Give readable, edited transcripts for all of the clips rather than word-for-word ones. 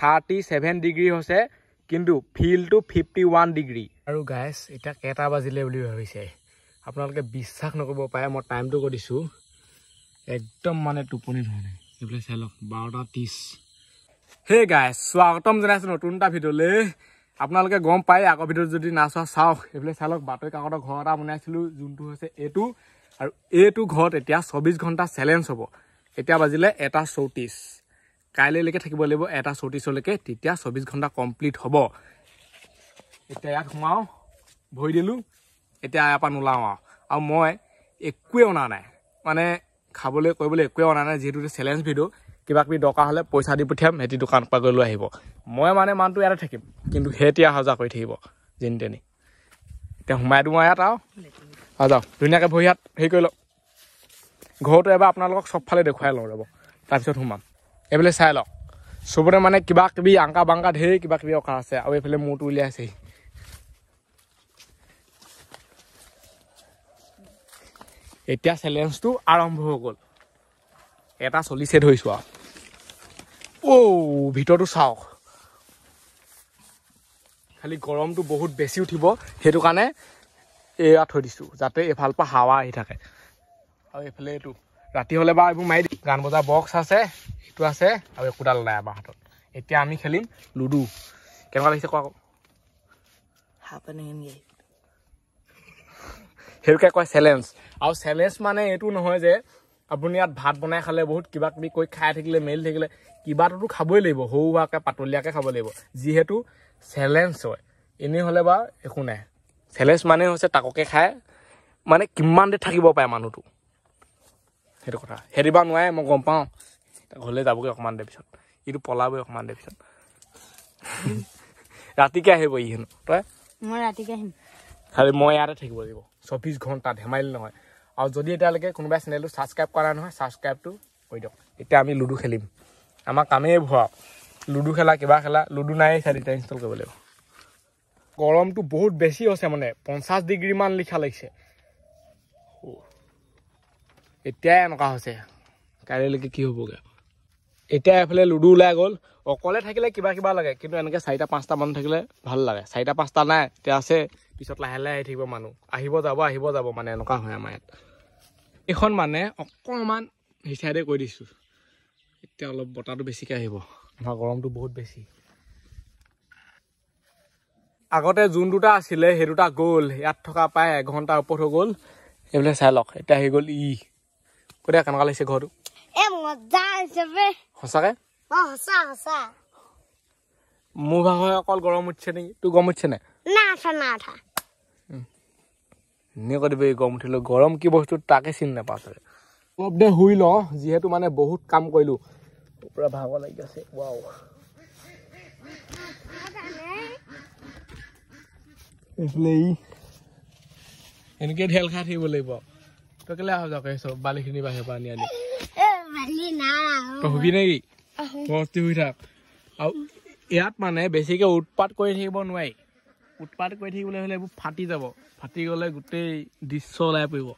37 degree হৈছে কিন্তু ফিলটো 51 degree আৰু গাইস এটা কেটা বাজিলে বুলি ভাবিছে আপোনালোকে বিশ্বাস নকৰিব পাৰে মই টাইমটো কৈ দিছো একদম মানে টোপনি ধৰা নাই এইফালে চাই লওক 12:30 হে গাইস স্বাগতম জনাইছো নতুন এটা ভিডিঅ'লে আপোনালোকে গম পাই আগৰ ভিডিঅ'ত যদি নাচোৱা চাওক এইফালে চাই লওক বাতৰি কাকতৰ ঘৰ এটা বনাইছিলো যোনটো হৈছে এইটো আৰু এইটো ঘৰত এতিয়া 24 ঘণ্টা চ্যালেঞ্জ হ'ব এতিয়া বাজিলে 1:34 কাইলৈলৈকে থাকিব লাগিব 1:34 লৈকে তেতিয়া 24 ঘণ্টা কমপ্লিট হ'ব এতিয়া ইয়াত সোমাও ভই দিলো এতিয়া ইয়াৰ পৰা নোলাও আৰু মই একোৱে অনা নাই মানে খাবলৈ কৰিবলৈ একোৱে অনা নাই যেহেতু চ্যালেঞ্জ ভিডিঅ' কিবা কিবি দৰকাৰ হ'লে পইচা দি পঠিয়াম হেতি দোকান পৰা গৈ লৈ আহিব মই মানে মানটো ইয়াতে থাকিম কিন্তু হেতিয়া হজা কৰি থাকিব যেন তেনি এতিয়া সোমাই দিওঁ ইয়াত আৰু যাওঁ ধুনীয়াকৈ ভৰি হাত হেৰি কৰি লওক ঘৰটো এবাৰ আপোনালোকক চবফালে দেখুৱাই লওঁ ৰ'ব তাৰপিছত সোমাম এইফালে চাই লওক চবতে মানে কিবা কিবি আংকা বাংকা ঢেৰ কিবা কিবি অখা আছে আৰু এইফালে মূৰটো উলিয়াইছেহি এতিয়া চ্যালেঞ্জটো আৰম্ভ হৈ গ'ল 1:40 ধৰিছো আৰু ভিতৰটো চাওক খালি গৰমটো বহুত বেছি উঠিব সেইটো কাৰণে এয়া থৈ দিছো যাতে এফাল পৰা হাৱা আহি থাকে আৰু এইফালে এইটো ৰাতি হ'লে বা এইবোৰ মাৰি দিম গান বজা বক্স আছে এইটো আছে আৰু একোডাল নাই আমাৰ হাতত এতিয়া আমি খেলিম লুডু কেনেকুৱা লাগিছে কোৱা সেইটোকে কয় চ্যালেঞ্জ আৰু চ্যালেঞ্জ মানে এইটো নহয় যে আপুনি ইয়াত ভাত বনাই খালে বহুত কিবা কিবি কৈ খাই থাকিলে মেলি থাকিলে কিবাটোতো খাবই লাগিব সৰু হোৱাকৈ পাতলীয়াকৈ খাব লাগিব যিহেতু চ্যালেঞ্জ হয় এনেই হ'লে বা একো নাই চ্যালেঞ্জ মানে হৈছে তাককে খাই মানে কিমান দেৰি থাকিব পাৰে মানুহটো সেইটো কথা হেৰিবা নোৱাৰে মই গম পাওঁ ঘৰলৈ যাবগৈ অকণমান দেৰি পিছত ইটো পলাবই অকণমান দেৰি পিছত ৰাতিকে আহিব ই হেনো তই মই ৰাতিকে আহিম খালি মই ইয়াতে থাকিব লাগিব 24 ঘণ্টা ধেমালি নহয় আৰু যদি এতিয়ালৈকে কোনোবাই চেনেলটো ছাবস্ক্ৰাইব কৰা নহয় ছাবস্ক্ৰাইবটো কৰি দিয়ক এতিয়া আমি লুডু খেলিম আমাৰ কামেই ভুৱা লুডু খেলা কিবা খেলা লুডু নাই চাৰিটা ইনষ্টল কৰিব লাগিব গৰমটো বহুত বেছি হৈছে মানে 50 ডিগ্ৰীমান লিখা লাগিছে এতিয়াই এনেকুৱা হৈছে কাইলৈলৈকে কি হ'বগৈ এতিয়া এফালে লুডু ওলাই গ'ল অকলে থাকিলে কিবা কিবা লাগে কিন্তু এনেকৈ 4-5টা মানুহ থাকিলে ভাল লাগে 4-5টা নাই এতিয়া আছে পিছত লাহে লাহে আহি থাকিব মানুহ আহিব যাব মানে এনেকুৱা হয় আমাৰ ইয়াত এইখন মানে অকণমান সেই চাইডে কৈ দিছোঁ এতিয়া অলপ বতাহটো বেছিকৈ আহিব আমাৰ গৰমটো বহুত বেছি আগতে যোন দুটা আছিলে সেই দুটা গ'ল ইয়াত থকা প্ৰায় 1 ঘণ্টাৰ ওপৰত হৈ গ'ল এইফালে চাই লওক এতিয়া আহি গ'ল কৈ দিয়া কেনেকুৱা লাগিছে ঘৰটো মজা হৈছে সঁচাকৈ সঁচা মোৰ ভাগৰ অকল গৰম উঠিছে নেকি তোৰ গৰম উঠিছে নাই এনেই কৈ দিবি গৰম উঠিলোঁ গৰম কি বস্তু তাকে চিনি নাপাওঁ চাগে অলপ দে শুই ল যিহেতু মানে বহুত কাম কৰিলোঁ পুৰা ভাগৰ লাগি আছে ৱাও এইফালে এনেকৈ ঢেল খাই থাকিব লাগিব তই কেলৈ অহা যোৱা কৰিছ বালিখিনি বাহিৰৰ পৰা আনি তই শুবি নেকি মস্তি শুই থাক আৰু ইয়াত মানে বেছিকৈ উৎপাত কৰি থাকিব নোৱাৰি উৎপাত কৰি থাকিবলৈ হ'লে এইবোৰ ফাটি যাব ফাটি গ'লে গোটেই দৃশ্য ওলাই পৰিব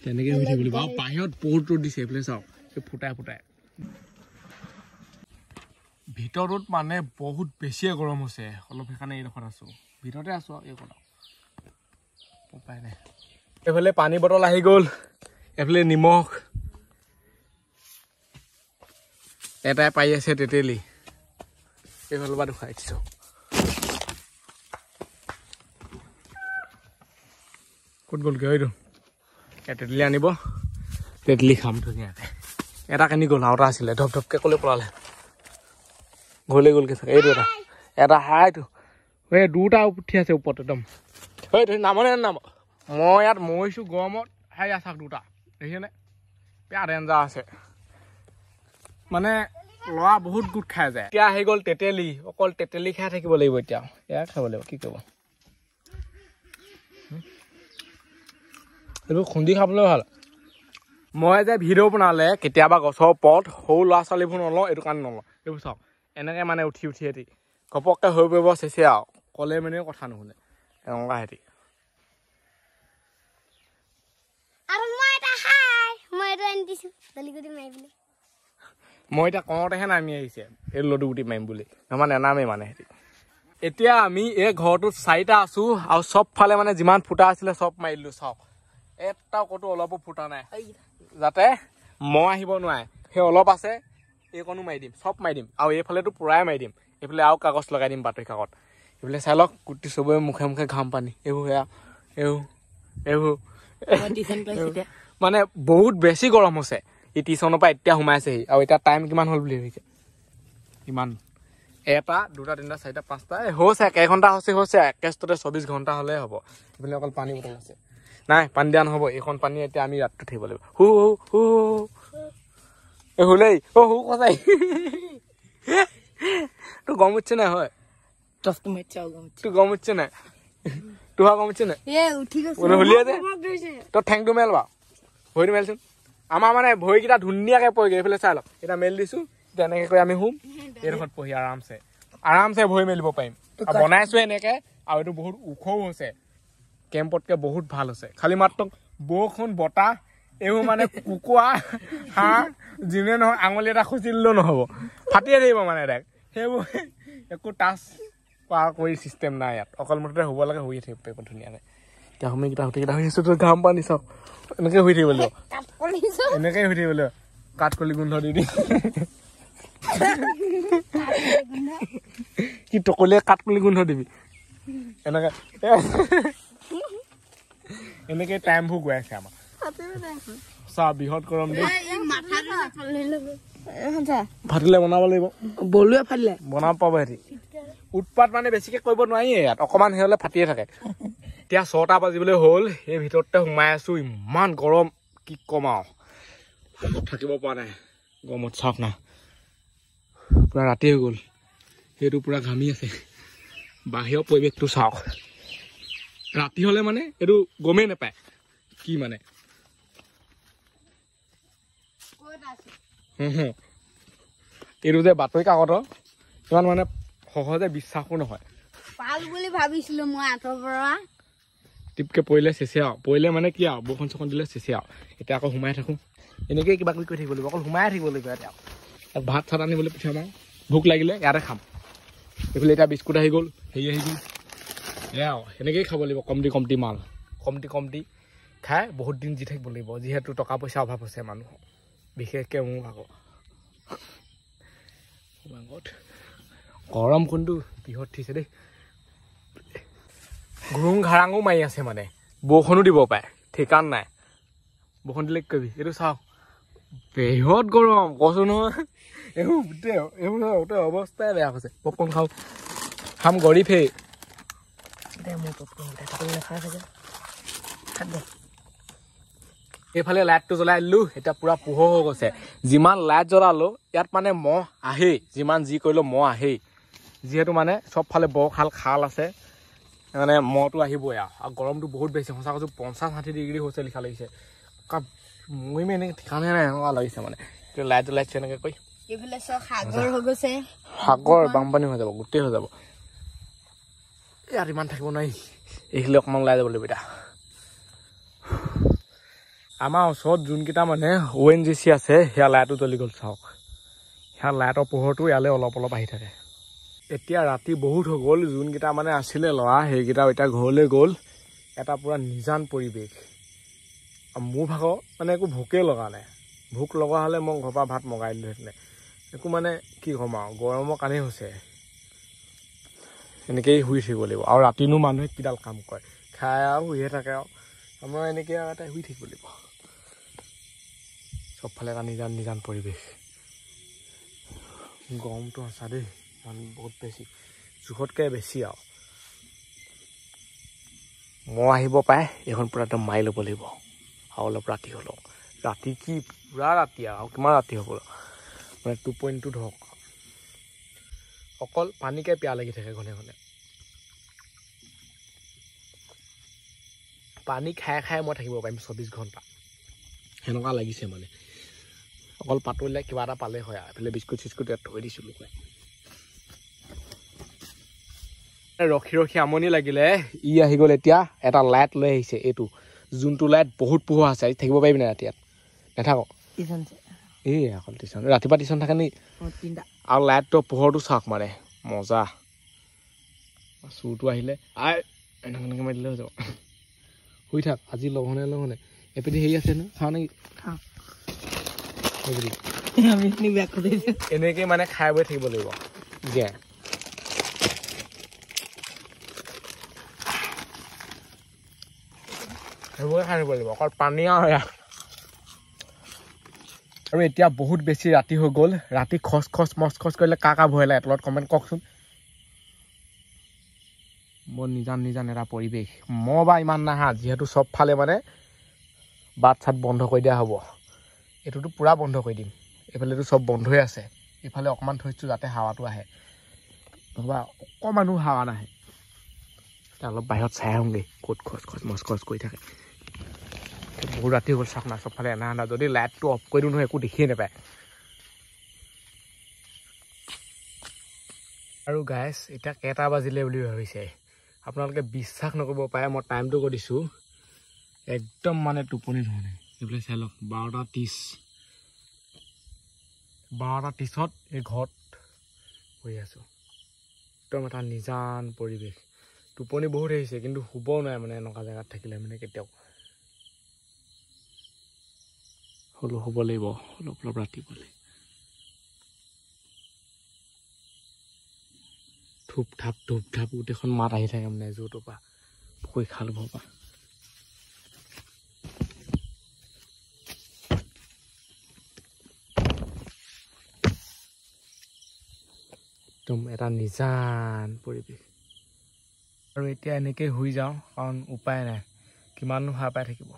তেনেকৈ শুই থাকিব লাগিব আৰু বাহিৰত বহুত ৰ'দ দিছে এইফালে চাওক ফুটাই ভিতৰত মানে বহুত বেছিয়ে গৰম হৈছে অলপ সেইকাৰণে এইডোখৰত আছোঁ ভিতৰতে আছোঁ আৰু এই কথা উপায় নাই এইফালে পানী বটল আহি গ'ল এইফালে নিমখ এটাই পাই আছে তেতেলী এইফালৰ পৰা দেখুৱাই দিছোঁ ক'ত গ'লগৈ এইটো তেতেলী আনিব তেতেলী খাম ধুনীয়াকৈ এটা কানি গ'ল আৰু এটা আছিলে ধপধপকৈ ক'লৈ পলালে ঘৰলৈ গ'লগৈ চাগে এইটো এটা হাইটো এই দুটা উঠি আছে ওপৰত একদম নামনে নাম মই ইয়াত মৰিছোঁ গৰমত হাই আছাক দুটা দেখিছেনে বেয়া ডেঞ্জাৰ আছে মানে ল'ৰা বহুত গোট খাই যায় এতিয়া আহি গ'ল তেতেলী অকল তেতেলী খাই থাকিব লাগিব এতিয়া এয়া খাব লাগিব কি কৰিব এইবোৰ খুন্দি খাবলৈ ভাল মই যে ভিডিঅ' বনালে কেতিয়াবা গছৰ ওপৰত সৰু ল'ৰা ছোৱালীবোৰ নলওঁ এইটো কাৰণে নলওঁ এইবোৰ চাওক এনেকৈ মানে উঠি সিহঁতি ঘপককৈ হৈ পৰিব চেচে আৰু ক'লে মানে কথা নুশুনে এনেকুৱা সিহঁতি মই এতিয়া কওঁতেহে নামি আহিছে এই লডু গুটি মাৰিম বুলি আমাৰ নেনামেই মানে হেৰি এতিয়া আমি এই ঘৰটোত 4টা আছো আৰু চবফালে মানে যিমান ফুটা আছিলে চব মাৰি দিলো চাওক এটাও ক'তো অলপো ফুটা নাই যাতে মই আহিব নোৱাৰে সেই অলপ আছে এইকণো মাৰি দিম চব মাৰি দিম আৰু এইফালেতো পুৰাই মাৰি দিম এইফালে আৰু কাগজ লগাই দিম বাতৰি কাকত এইফালে চাই লওক গোটেই চবৰে মুখে মুখে ঘাম পানী এইবোৰ মানে বহুত বেছি গৰম হৈছে ই টিউচনৰ পৰা এতিয়া সোমাইছেহি আৰু এতিয়া টাইম কিমান হ'ল বুলি ভাবিছে ইমান 1 2 3 4 5 হৈছে কেইঘণ্টা হৈছে একেষ্টতে 24 ঘণ্টা হ'লে হ'ব এইফালে অকল পানী বটল আছে নাই পানী দিয়া নহ'ব এইখন পানী এতিয়া আমি ৰাতিটো থাকিব লাগিব হু হুলেই হু কচাই তোৰ গম উঠছে নাই হয় তোৰ গম উঠছে নাই তোৰ গম উঠছে নাই হুলিয়ে যে তোৰ ঠেংটো মেল বাৰু ভৰিটো মেলচোন আমাৰ মানে ভৰিকেইটা ধুনীয়াকৈ পৰিগৈ এইফালে চাই লওক এতিয়া মেলি দিছোঁ তেনেকৈ কৰি আমি শুম এইডোখৰত পঢ়ি আৰামছে ভৰি মেলিব পাৰিম আৰু বনাইছোঁ এনেকৈ আৰু এইটো বহুত ওখও হৈছে কেম্পতকৈ বহুত ভাল হৈছে খালি মাত্ৰ বৰষুণ বতাহ এইবোৰ মানে কুকুৰা হাঁহ যিনে নহয় আঙুলি এটা খুচি দিলেও নহ'ব ফাটিয়ে থাকিব মানে ডাইৰেক্ট সেইবোৰ একো টাচ পাৰ কৰি চিষ্টেম নাই ইয়াত অকল মুঠতে শুব লাগে শুই থাকিব পাৰিব ধুনীয়াকৈ এতিয়া সময়কেইটা গোটেইকেইটা হৈ আছোঁ তোৰ ঘাম পানী চাওক এনেকৈ শুই থাকিব লাগিব এনেকৈ শুই থাকিব লাগিব কাঠকলি গোন্ধ দি কি টকলিয়ে কাঠকলি গোন্ধ দিবি এনেকৈ টাইমবোৰ গৈ আছে আমাৰ চা বৃহৎ গৰম দেই ফাটিলে বনাব লাগিব বলুৱে ফাটিলে বনাব পাব সিহঁতি উৎপাত মানে বেছিকৈ কৰিব নোৱাৰি ইয়াত অকণমান সেই হ'লে ফাটিয়ে থাকে এতিয়া 6টা বাজিবলৈ হ'ল সেই ভিতৰতে সোমাই আছোঁ ইমান গৰম কি ক'ম আৰু থাকিব পৰা নাই গৰমত চাওক না পুৰা ৰাতি হৈ গ'ল সেইটো পুৰা ঘামি আছে বাহিৰৰ পৰিৱেশটো চাওক ৰাতি হ'লে মানে এইটো গমেই নাপায় কি মানে এইটো যে বাতৰি কাকতৰ ইমান মানে সহজে বিশ্বাসো নহয় পাল বুলি ভাবিছিলো মই আঁতৰ পৰা টিপকে পৰিলে চেচে আৰু পৰিলে মানে কি আৰু বৰষুণ চৰষুণ দিলে চেচে আৰু এতিয়া আকৌ সোমাই থাকোঁ এনেকৈ কিবা কিবি কৰি থাকিব লাগিব অকল সোমাই থাকিব লাগিব এতিয়া ভাত চাত আনিবলৈ পঠিয়াম আৰু ভোক লাগিলে ইয়াতে খাম এইফালে এতিয়া বিস্কুট আহি গ'ল হেৰি আহি গ'ল এয়া আৰু সেনেকৈয়ে খাব লাগিব কমটি মাল কমটি খাই বহুত দিন জি থাকিব লাগিব যিহেতু টকা পইচা অভাৱ হৈছে মানুহৰ বিশেষকৈ মোৰ ভাগৰ গৰম কোনটো বৃহৎ উঠিছে দেই ঘুৰুং ঘাৰাঙো মাৰি আছে মানে বৰষুণো দিব পাৰে ঠিকান নাই বৰষুণ দিলে কি কৰিবি এইটো চাওক বৃহৎ গৰম কৈছোঁ নহয় এইবোৰ অৱস্থাই বেয়া হৈছে পপকৰ্ণ খাওঁ খাম গৰীফেই এইফালে লাইটটো জ্বলাই দিলোঁ এতিয়া পুৰা পোহৰ হৈ গৈছে যিমান লাইট জ্বলালোঁ ইয়াত মানে মহ আহেই যিমান যি কৰিলেও মহ আহেই যিহেতু মানে চবফালে বৰখাল খাল আছে মানে মহটো আহিবই আৰু গৰমটো বহুত বেছি সঁচা কৈছোঁ 50-60 ডিগ্ৰী হৈছে লিখা লাগিছে মৰিমে এনেকৈ ঠিকানে নাই এনেকুৱা লাগিছে মানে লাইট জ্বলাইছে এনেকৈ কৈ এইফালে চব সাগৰ হৈ গৈছে সাগৰ বানপানী হৈ যাব গোটেই হৈ যাব ইয়াত ইমান থাকিব নোৱাৰি এইখিনি অকণমান ওলাই যাব লাগিব এতিয়া আমাৰ ওচৰত যোনকেইটা মানে ONGC আছে সেয়া লাইটো জ্বলি গ'ল চাওক সেয়া লাইটৰ পোহৰটো ইয়ালৈ অলপ আহি থাকে এতিয়া ৰাতি বহুত হৈ গ'ল যোনকেইটা মানে আছিলে ল'ৰা সেইকেইটাও এতিয়া ঘৰলৈ গ'ল এটা পূৰা নিজান পৰিৱেশ মোৰ ভাগৰ মানে একো ভোকেই লগা নাই ভোক লগা হ'লে মই ঘৰৰ পৰা ভাত মগাই দিলোঁহেঁতেনে একো মানে কি ক'ম আৰু গৰমৰ কাৰণেই হৈছে এনেকৈয়ে শুই থাকিব লাগিব আৰু ৰাতিনো মানুহে কিডাল কাম কৰে খাই আৰু শুইহে থাকে আৰু আমাৰ এনেকৈ আৰু এটা শুই থাকিব লাগিব চবফালে এটা নিজান পৰিৱেশ গৰমটো সঁচা দেই ইমান বহুত বেছি জোখতকৈ বেছি আৰু মই আহিব পাৰে এইখন পূৰা একদম মাৰি ল'ব লাগিব আৰু অলপ ৰাতি হ'লেও ৰাতি কি পূৰা ৰাতি আৰু কিমান ৰাতি হ'ব মানে টোপনিটো ধৰক অকল পানীকে পিয়াহ লাগি থাকে ঘনে পানী খাই মই থাকিব পাৰিম 24 ঘণ্টা সেনেকুৱা লাগিছে মানে অকল পাতলিলে কিবা এটা পালে হয় আৰু এইফালে বিস্কুট চিস্কুট ইয়াত থৈ দিছিলোঁ ৰখি আমনি লাগিলে ই আহি গ'ল এতিয়া এটা লাইট লৈ আহিছে এইটো যোনটো লাইট বহুত পোহৰ আছে থাকিব পাৰিবি নাই ৰাতি ইয়াত নাথাকক এই অকল টিউশ্যন ৰাতিপুৱা টিউশ্যন থাকে নি আৰু লাইটটো পোহৰটো চাওক মানে মজা চুৰটো আহিলে এনেকৈ মাৰি দিলে হৈ যাব শুই থাক আজি লঘনে এপিনে হেৰি আছে ন খাওঁ নেকি এনেকৈ মানে খাই বৈ থাকিব লাগিব দিয়া সেইবোৰে খাই থাকিব লাগিব অকল পানী আৰু এতিয়া বহুত বেছি ৰাতি হৈ গ'ল ৰাতি খচ মচ কৰিলে কা ভয় লাগে তলত কমেণ্ট কওকচোন মোৰ নিজান এটা পৰিৱেশ মই বা ইমান নাহা যিহেতু চবফালে মানে বাট চাট বন্ধ কৰি দিয়া হ'ব এইটোতো পূৰা বন্ধ কৰি দিম এইফালেতো চব বন্ধই আছে এইফালে অকণমান থৈছোঁ যাতে হাৱাটো আহে নহ'বা অকণমানো হাৱা নাহে এতিয়া অলপ বাহিৰত চাই আহোঁগৈ ক'ত খচ মচ কৰি থাকে বহুত ৰাতি হ'ল চাওক না চবফালে এনা যদি লাইটটো অফ কৰি দিওঁ নহয় একো দেখিয়ে নাপায় আৰু গাইজ এতিয়া কেইটা বাজিলে বুলি ভাবিছে আপোনালোকে বিশ্বাস নকৰিব পাৰে মই টাইমটো কৈ দিছোঁ একদম মানে টোপনি ধৰা নাই এইফালে চাই লওক 12:30 এই ঘৰত শুই আছোঁ একদম এটা নিজান পৰিৱেশ টোপনি বহুত আহিছে কিন্তু শুবও নোৱাৰে মানে এনেকুৱা জেগাত থাকিলে মানে কেতিয়াও হ'লেও শুব লাগিব অলপ ৰাতিপুৱালে ধূপ ধাপ গোটেইখন মাত আহি থাকে মানে য'টোৰ পৰা পুখুৰী খালবোৰৰ পৰা একদম এটা নিজান পৰিৱেশ আৰু এতিয়া এনেকৈ শুই যাওঁ কাৰণ উপায় নাই কিমাননো সাৰ পাই থাকিব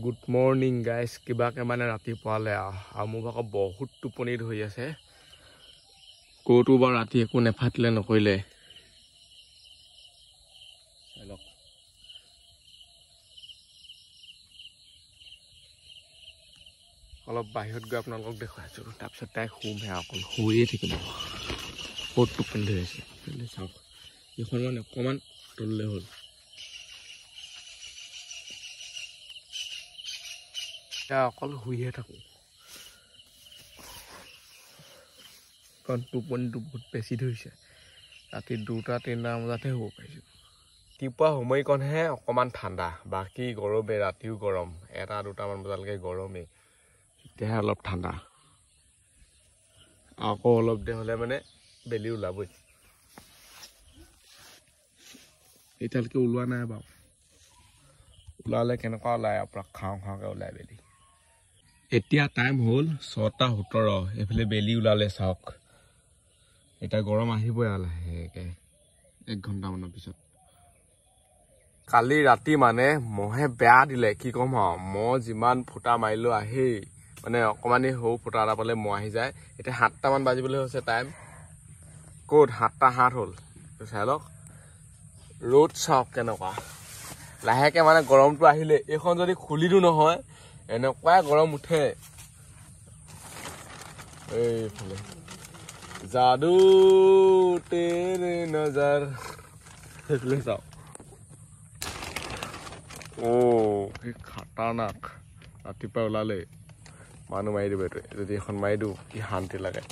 গুড মৰ্ণিং গাইজ কিবাকে মানে ৰাতিপুৱালে আৰু মোৰ ভাগৰ বহুত টোপনি ধৰি আছে ক'তো বাৰু ৰাতি একো নেফাটিলে নকৰিলে অলপ বাহিৰত গৈ আপোনালোকক দেখুৱাই আছোঁ তাৰপিছত তাই শুমহে অকল শুয়ে থাকিব বহুত টোপনি ধৰি আছে চাওক এইখন মানে অকণমান তললৈ হ'ল অকল শুইহে থাকোঁ কাৰণ টোপনিটো বহুত বেছি ধৰিছে ৰাতি 2-3 বজাতহে শুব পাৰিছোঁ ৰাতিপুৱা সময়কণহে অকণমান ঠাণ্ডা বাকী গৰমেই ৰাতিও গৰম 1-2 বজালৈকে গৰমেই এতিয়াহে অলপ ঠাণ্ডা আকৌ অলপ দেৰি হ'লে মানে বেলি ওলাবই এতিয়ালৈকে ওলোৱা নাই বাৰু ওলালে কেনেকুৱা ওলায় আপোনাক খাওঁকৈ ওলাই বেলি এতিয়া টাইম হ'ল 6:17 এইফালে বেলি ওলালে চাওক এতিয়া গৰম আহিবই লাহেকৈ 1 ঘণ্টামানৰ পিছত কালি ৰাতি মানে মহে বেয়া দিলে কি ক'ম আৰু মই যিমান ফুটা মাৰিলোঁ আহি মানে অকণমানি সৰু ফুটা এটা পালে মহ আহি যায় এতিয়া 7টামান বাজিবলৈ হৈছে টাইম ক'ত 7:07 হ'ল চাই লওক ৰ'দ চাওক কেনেকুৱা লাহেকৈ মানে গৰমটো আহিলে এইখন যদি খুলি দিওঁ নহয় এনেকুৱাই গৰম উঠে এইফালে যাদু তেৰে নজৰ সেইফালে চাওক কি খাটাৰনাক ৰাতিপুৱা ওলালে মানুহ মাৰি দিব এইটোৱে যদি এখন মাৰি দিওঁ কি শান্তি লাগে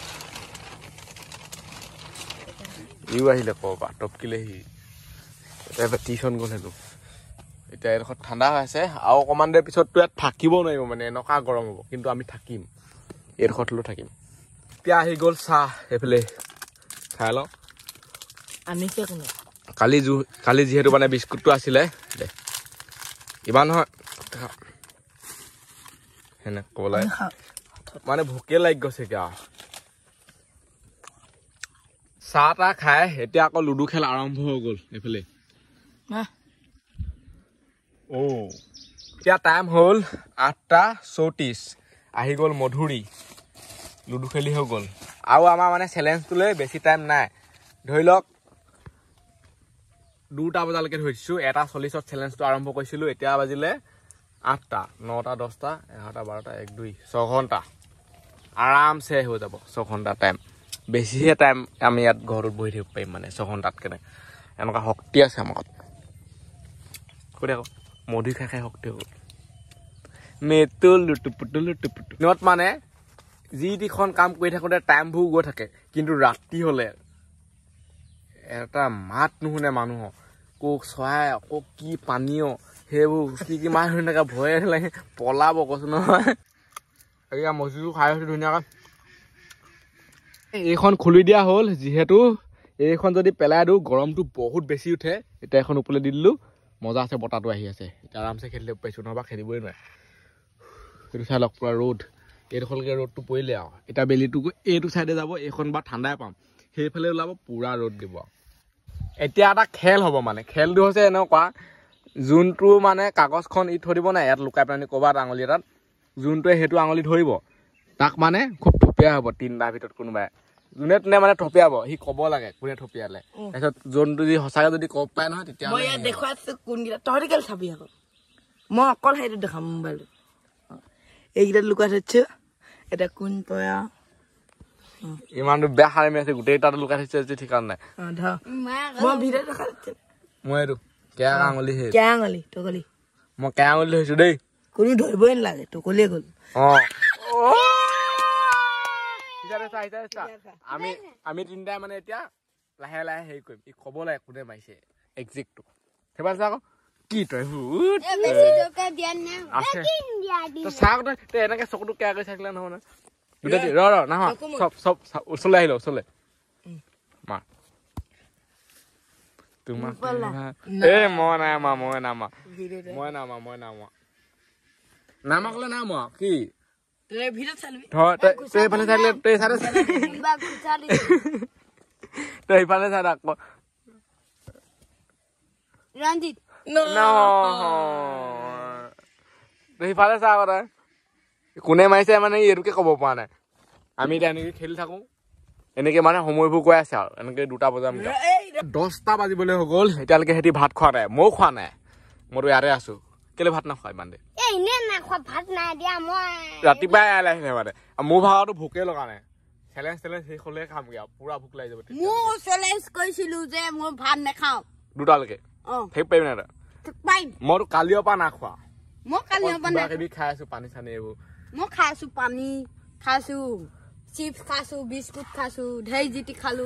ইও আহিলে ক'ৰবাত টপকিলেহি এতিয়া টিউশ্যন গ'ল হেনো এতিয়া এডোখৰত ঠাণ্ডা হৈ আছে আৰু অকণমান দেৰি পিছততো ইয়াত থাকিব নোৱাৰিব মানে এনেকুৱা গৰম হ'ব কিন্তু আমি থাকিম এইডোখৰত হ'লেও থাকিম এতিয়া আহি গ'ল চাহ এইফালে খাই লওঁ আনিছে কোনে কালি যিহেতু মানে বিস্কুটটো আছিলে দে ইমান নহয় সেনেকৈ ক'বলৈ মানে ভোকে লাগি গৈছেগৈ আৰু চাহ তাহ খাই এতিয়া আকৌ লুডু খেল আৰম্ভ হৈ গ'ল এইফালে এতিয়া টাইম হ'ল 8:34 আহি গ'ল মধুৰি লুডু খেলি হৈ গ'ল আৰু আমাৰ মানে চেলেঞ্জটোলৈ বেছি টাইম নাই ধৰি লওক 2টা বজালৈকে ধৰিছো 1:40ত চেলেঞ্জটো আৰম্ভ কৰিছিলো এতিয়া বাজিলে 8টা 9টা 10টা 11টা 12টা 1 2 6 ঘণ্টা আৰামছে হৈ যাব 6 ঘণ্টা টাইম বেছিহে টাইম আমি ইয়াত ঘৰত বহি থাকিব পাৰিম মানে 6 ঘণ্টাত কেনে এনেকুৱা শক্তি আছে আমাৰ কৈ দেখো মধু খাই খাই শক্তি হ'ল মেতুল লুটুপুটু নট মানে যি দিখন কাম কৰি থাকোঁতে টাইমবোৰ গৈ থাকে কিন্তু ৰাতি হ'লে এটা মাত নুশুনে মানুহক কোক চৰাই আকৌ কি পানীয় সেইবোৰ কি মাছ হৈ থাকে ভয়ে লাগে পলাব কৈছো নহয় এয়া মছজিদটো খাই আছো ধুনীয়াকৈ এইখন খুলি দিয়া হ'ল যিহেতু এইখন যদি পেলাই দিওঁ গৰমটো বহুত বেছি উঠে এতিয়া এখন ওপৰলৈ দি দিলোঁ মজা আছে বতাহটো আহি আছে এতিয়া আৰামছে খেলিব পাৰিছোঁ নহবা খেলিবই নোৱাৰে সেইটো চাই লওক পুৰা ৰ'দ এইডোখৰলৈকে ৰ'দটো পৰিলে আৰু এতিয়া বেলিটো এইটো চাইডে যাব এইখন বা ঠাণ্ডাই পাম সেইফালে ওলাব পুৰা ৰ'দ দিব এতিয়া এটা খেল হ'ব মানে খেলটো হৈছে এনেকুৱা যোনটো মানে কাগজখন ই থৈ দিব নাই ইয়াত লুকাই পেলাই ক'ৰবাত আঙুলি এটাত যোনটোৱে সেইটো আঙুলি ধৰিব তাক মানে খুব থপিয়া হ'ব 3টাৰ ভিতৰত কোনোবাই যোনে তোনে মানে থপিয়াব সি ক'ব লাগে কোনে থপিয়ালে তাৰপিছত যোনটো যদি সঁচাকৈ যদি ক'ব পাৰে নহয় তেতিয়া মই ইয়াত দেখুৱাইছো কোনকেইটা তহঁতি কেলে চাবি আকৌ মই অকল সেইটো দেখাম মোবাইলত এইকেইটাত লুকাই থৈছো এটা কোন তই ইমানটো বেয়া সাৰি মাৰি আছে গোটেই তাত লুকাই থৈছে যদি ঠিকানা নাই মই ভিডিঅ' দেখাই মই এইটো কেয়া আঙুলি সেই কেয়া আঙুলি টকলি মই কেয়া আঙুলি ধৰিছো দেই কোনো ধৰিবই নালাগে টকলিয়ে গ'ল আমি তিনিটাই মানে এতিয়া লাহে লাহে হেৰি কৰিম ই ক'ব লাগে কোনে মাৰিছে একজেক্টটো সেইবাৰ চা আকৌ কি তই চাহ তই এনেকে চকুটো কেয়া কৰি থাকিলে নহয় ন ৰ নহয় চব ওচৰলৈ আহিল ওচৰলৈ মা তোমাক মই নামা নামাকলে নামা কি তই এইফালে চাইলে তই এইফালে চাই আকৌ ৰঞ্জিত তই সিফালে চা আকৌ তই কোনে মাৰিছে মানে এইটোকে ক'ব পৰা নাই আমি এতিয়া এনেকে খেলি থাকো এনেকে মানে সময়বোৰ গৈ আছে আৰু এনেকে 2টা বজাত 10টা বাজিবলৈ হৈ গ'ল এতিয়ালৈকে সিহঁতি ভাত খোৱা নাই ময়ো খোৱা নাই মইতো ইয়াতে আছো কেলে ভাত নাখোৱা ইমান দে ৰাতিপুৱাই আহিলে মানে মোৰ ভাগৰতো ভোকে লগা নাই চেলেঞ্জ শেষ হ'লে খামগে আৰু পুৰা ভোক লাগি যাব মোৰ চেলেঞ্জ কৰিছিলো যে মই ভাত নাখাওঁ 2টালৈকে ঠিক পাৰিবি নাই মইতো কালিৰ পৰা নাখোৱা মই কালিৰ পৰা খাই আছো পানী চানী এইবোৰ মই খাইছো পানী খাইছো চিপছ খাইছো বিস্কুট খাইছো ঢেৰ জিতি খালো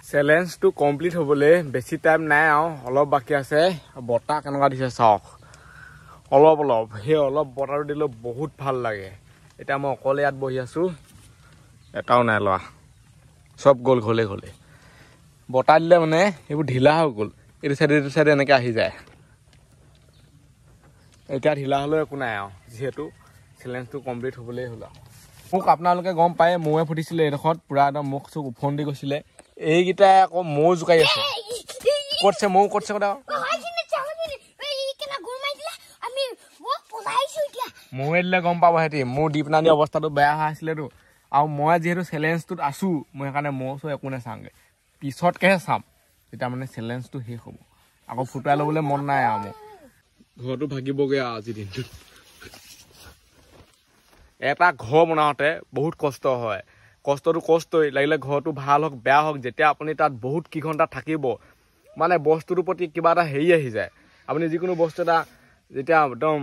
চেলেঞ্জটো কমপ্লিট হ'বলৈ বেছি টাইম নাই আৰু অলপ বাকী আছে বতাহ কেনেকুৱা দিছে চাওক অলপ সেই অলপ বতাহটো দিলেও বহুত ভাল লাগে এতিয়া মই অকলে ইয়াত বহি আছো এটাও নাই লোৱা চব গ'ল ঘলে বতাহ দিলে মানে এইবোৰ ঢিলা হৈ গ'ল এইটো চাইডে এনেকে আহি যায় এতিয়া ঢিলা হ'লেও একো নাই আৰু যিহেতু চেলেঞ্জটো কমপ্লিট হ'বলৈ হ'ল আৰু মোক আপোনালোকে গম পায় মৌৱে ফুটিছিলে এইডোখৰত পুৰা একদম মুখ চুখ উফন্দি গৈছিলে এইকেইটাই আকৌ মৌ জোকাৰি আছে ক'তছে মৌ ক'তছে কথা মৌৱে দিলে গম পাব সিহঁতি মোৰ দি পিনানি অৱস্থাটো বেয়া হৈ আছিলেতো আৰু মই যিহেতু চেলেঞ্জটোত আছো মই সেইকাৰণে মৌ চৌ একো নাচাওঁগে পিছতকেহে চাম তেতিয়া মানে চেলেঞ্জটো শেষ হ'ব আকৌ ফুটাই ল'বলৈ মন নাই আৰু মোৰ ঘৰটো ভাগিবগৈ আৰু আজিৰ দিনটোত এটা ঘৰ বনাওঁতে বহুত কষ্ট হয় কষ্টটো কষ্টই লাগিলে ঘৰটো ভাল হওক বেয়া হওক যেতিয়া আপুনি তাত বহুত কেইঘণ্টা থাকিব মানে বস্তুটোৰ প্ৰতি কিবা এটা হেৰি আহি যায় আপুনি যিকোনো বস্তু এটা যেতিয়া একদম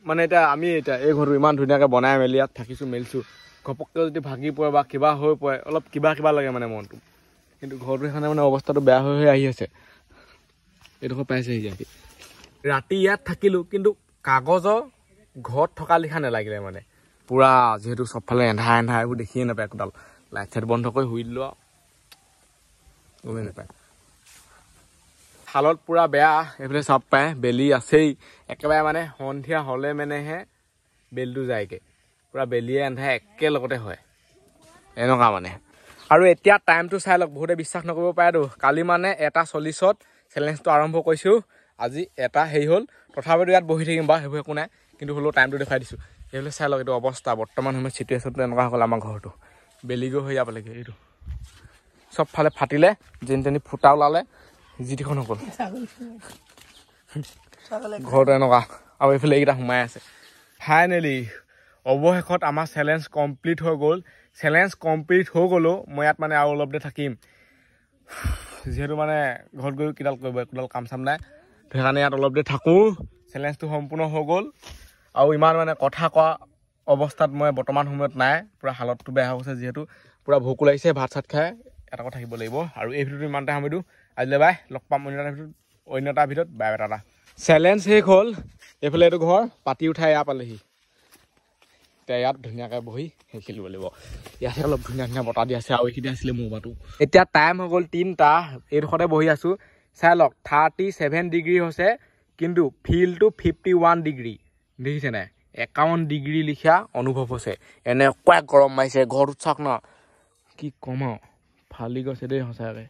মানে এতিয়া আমি এতিয়া এই ঘৰটো ইমান ধুনীয়াকৈ বনাই মেলি ইয়াত থাকিছোঁ মেলিছোঁ ঘপককৈ যদি ভাগি পৰে বা কিবা হৈ পৰে অলপ কিবা লাগে মানে মনটো কিন্তু ঘৰটো সেইকাৰণে মানে অৱস্থাটো বেয়া হৈ আহি আছে এইডোখৰ পাইছেহি ইয়াতে ৰাতি ইয়াত থাকিলোঁ কিন্তু কাগজৰ ঘৰত থকা লিখা নালাগিলে মানে পুৰা যিহেতু চবফালে এন্ধাৰ এইবোৰ দেখিয়ে নাপায় একোডাল লাইট চাইট বন্ধ কৰি শুই দিলোঁ আৰু গমেই নাপায় হালত পুৰা বেয়া এইফালে চাপ পায় বেলি আছেই একেবাৰে মানে সন্ধিয়া হ'লে মানেহে বেলিটো যায়গৈ পুৰা বেলিয়ে এন্ধাৰ একেলগতে হয় এনেকুৱা মানে আৰু এতিয়া টাইমটো চাই লওক বহুতে বিশ্বাস নকৰিব পাৰেতো কালি মানে 1:40ত চেলেঞ্জটো আৰম্ভ কৰিছোঁ আজি এটা হেৰি হ'ল তথাপিতো ইয়াত বহি থাকিম বাৰু সেইবোৰ একো নাই কিন্তু হ'লেও টাইমটো দেখুৱাই দিছোঁ এইফালে চাই লওক এইটো অৱস্থা বৰ্তমান সময়ত চিটুৱেশ্যনটো এনেকুৱা হ'ল আমাৰ ঘৰটো বেলিগৈ হৈ যাব লাগে এইটো চবফালে ফাটিলে যেনি তেনি ফুটা ওলালে জিটিখন নকল ছাগলী ঘৰটো এনেকুৱা আৰু এইফালে এইকেইটা সোমাই আছে ফাইনেলি অৱশেষত আমাৰ চেলেঞ্জ কমপ্লিট হৈ গ'ল চেলেঞ্জ কমপ্লিট হৈ গ'লো মই ইয়াত মানে আৰু অলপ দেৰি থাকিম যিহেতু মানে ঘৰত গৈ কিডাল কৰিব একোডাল কাম চাম নাই সেইকাৰণে ইয়াত অলপ দেৰি থাকোঁ চেলেঞ্জটো সম্পূৰ্ণ হৈ গ'ল আৰু ইমান মানে কথা কোৱা অৱস্থাত মই বৰ্তমান সময়ত নাই পূৰা হালতটো বেয়া হৈ গৈছে যিহেতু পূৰা ভোকো লাগিছে ভাত চাত খাই এটা থাকিব লাগিব আৰু এই ভিডিঅ'টো ইমানতে সামৰি দিওঁ আজিলৈ বাই লগ পাম অন্য এটা ভিডিঅ'ত বাই বাই টাটা চেলেঞ্জ শেষ হ'ল এইফালে এইটো ঘৰ পাতি উঠাই ইয়াৰ পালেহি এতিয়া ইয়াত ধুনীয়াকৈ বহি সেই খেলিব লাগিব ইয়াতে অলপ ধুনীয়া ধুনীয়া বতাহ দি আছে আৰু এইখিনি আছিলে মোৰ বাটো এতিয়া টাইম হৈ গ'ল 3টা এইডোখৰতে বহি আছোঁ চাই লওক 37 ডিগ্ৰী হৈছে কিন্তু ফিলটো 51 ডিগ্ৰী দেখিছে নাই 51 ডিগ্ৰী লিখীয়া অনুভৱ হৈছে এনেকুৱা গৰম মাৰিছে ঘৰটোত চাওক ন কি কম আৰু ফালি গৈছে দেই সঁচাকৈ